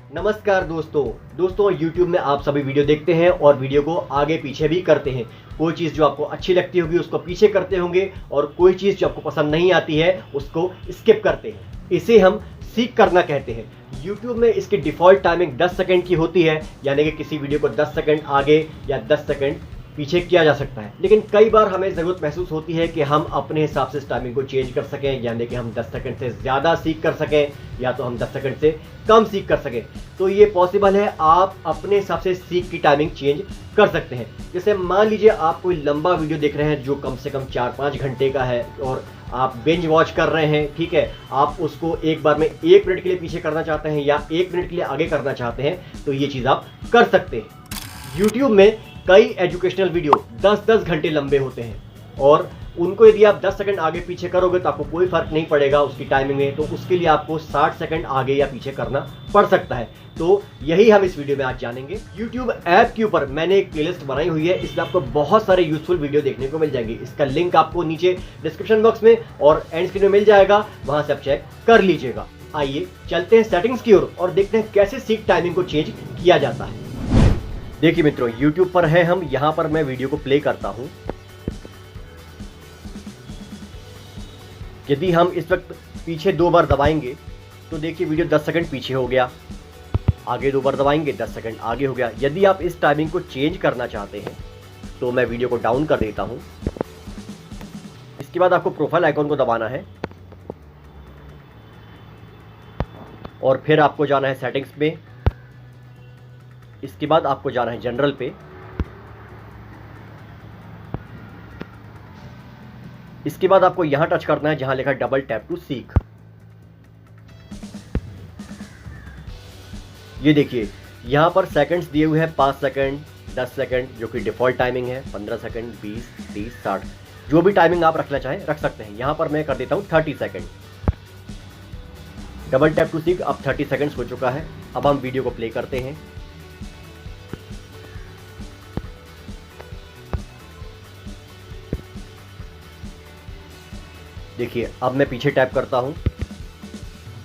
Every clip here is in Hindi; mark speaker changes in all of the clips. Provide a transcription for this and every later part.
Speaker 1: नमस्कार दोस्तों YouTube में आप सभी वीडियो देखते हैं और वीडियो को आगे पीछे भी करते हैं। कोई चीज़ जो आपको अच्छी लगती होगी उसको पीछे करते होंगे और कोई चीज़ जो आपको पसंद नहीं आती है उसको स्किप करते हैं। इसे हम सीख करना कहते हैं। YouTube में इसकी डिफ़ॉल्ट टाइमिंग 10 सेकंड की होती है, यानी कि किसी वीडियो को 10 सेकंड आगे या 10 सेकंड पीछे किया जा सकता है। लेकिन कई बार हमें ज़रूरत महसूस होती है कि हम अपने हिसाब से इस टाइमिंग को चेंज कर सकें, यानी कि हम 10 सेकंड से ज़्यादा सीख कर सकें या तो हम 10 सेकंड से कम सीख कर सकें। तो ये पॉसिबल है, आप अपने हिसाब से सीख की टाइमिंग चेंज कर सकते हैं। जैसे मान लीजिए आप कोई लंबा वीडियो देख रहे हैं जो कम से कम 4-5 घंटे का है और आप बिंज वॉच कर रहे हैं, ठीक है। आप उसको एक बार में 1 मिनट के लिए पीछे करना चाहते हैं या 1 मिनट के लिए आगे करना चाहते हैं, तो ये चीज़ आप कर सकते हैं। YouTube में कई एजुकेशनल वीडियो 10-10 घंटे लंबे होते हैं और उनको यदि आप 10 सेकंड आगे पीछे करोगे तो आपको कोई फर्क नहीं पड़ेगा उसकी टाइमिंग में, तो उसके लिए आपको 60 सेकंड आगे या पीछे करना पड़ सकता है। तो यही हम इस वीडियो में आज जानेंगे। YouTube ऐप के ऊपर मैंने एक प्लेलिस्ट बनाई हुई है, इसमें आपको बहुत सारे यूजफुल वीडियो देखने को मिल जाएंगे। इसका लिंक आपको नीचे डिस्क्रिप्शन बॉक्स में और एंड स्क्रीन में मिल जाएगा, वहां से आप चेक कर लीजिएगा। आइए चलते हैं सेटिंग्स की ओर और देखते हैं कैसे सीख टाइमिंग को चेंज किया जाता है। देखिए मित्रों, YouTube पर है हम, यहां पर मैं वीडियो को प्ले करता हूं। यदि हम इस वक्त पीछे 2 बार दबाएंगे तो देखिए वीडियो 10 सेकंड पीछे हो गया, आगे 2 बार दबाएंगे 10 सेकंड आगे हो गया। यदि आप इस टाइमिंग को चेंज करना चाहते हैं तो मैं वीडियो को डाउन कर देता हूं। इसके बाद आपको प्रोफाइल आइकॉन को दबाना है और फिर आपको जाना है सेटिंग्स में। इसके बाद आपको जाना है जनरल पे। इसके बाद आपको यहां टच करना है जहां लिखा है डबल टैप टू सीख। ये देखिए यहां पर सेकंड्स दिए हुए हैं 5 सेकंड, 10 सेकंड जो कि डिफॉल्ट टाइमिंग है, 15 सेकंड, 20, 30, 60, जो भी टाइमिंग आप रखना चाहें रख सकते हैं। यहां पर मैं कर देता हूं 30 सेकंड। डबल टैप टू सीख अब 30 सेकंड्स हो चुका है। अब हम वीडियो को प्ले करते हैं। देखिए अब मैं पीछे टैप करता हूं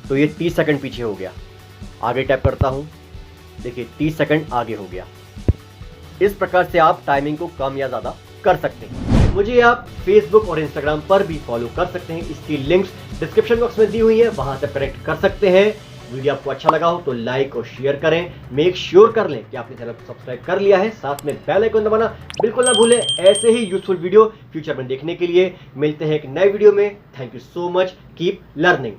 Speaker 1: तो ये 30 सेकंड पीछे हो गया। आगे टैप करता हूं, देखिए 30 सेकंड आगे हो गया। इस प्रकार से आप टाइमिंग को कम या ज़्यादा कर सकते हैं। मुझे आप फेसबुक और इंस्टाग्राम पर भी फॉलो कर सकते हैं, इसकी लिंक्स डिस्क्रिप्शन बॉक्स में दी हुई है, वहां से कनेक्ट कर सकते हैं। वीडियो आपको अच्छा लगा हो तो लाइक और शेयर करें। मेक श्योर कर लें कि आपने चैनल को सब्सक्राइब कर लिया है, साथ में बेल आइकन दबाना बिल्कुल ना भूलें। ऐसे ही यूजफुल वीडियो फ्यूचर में देखने के लिए मिलते हैं एक नए वीडियो में। Thank you so much, keep learning.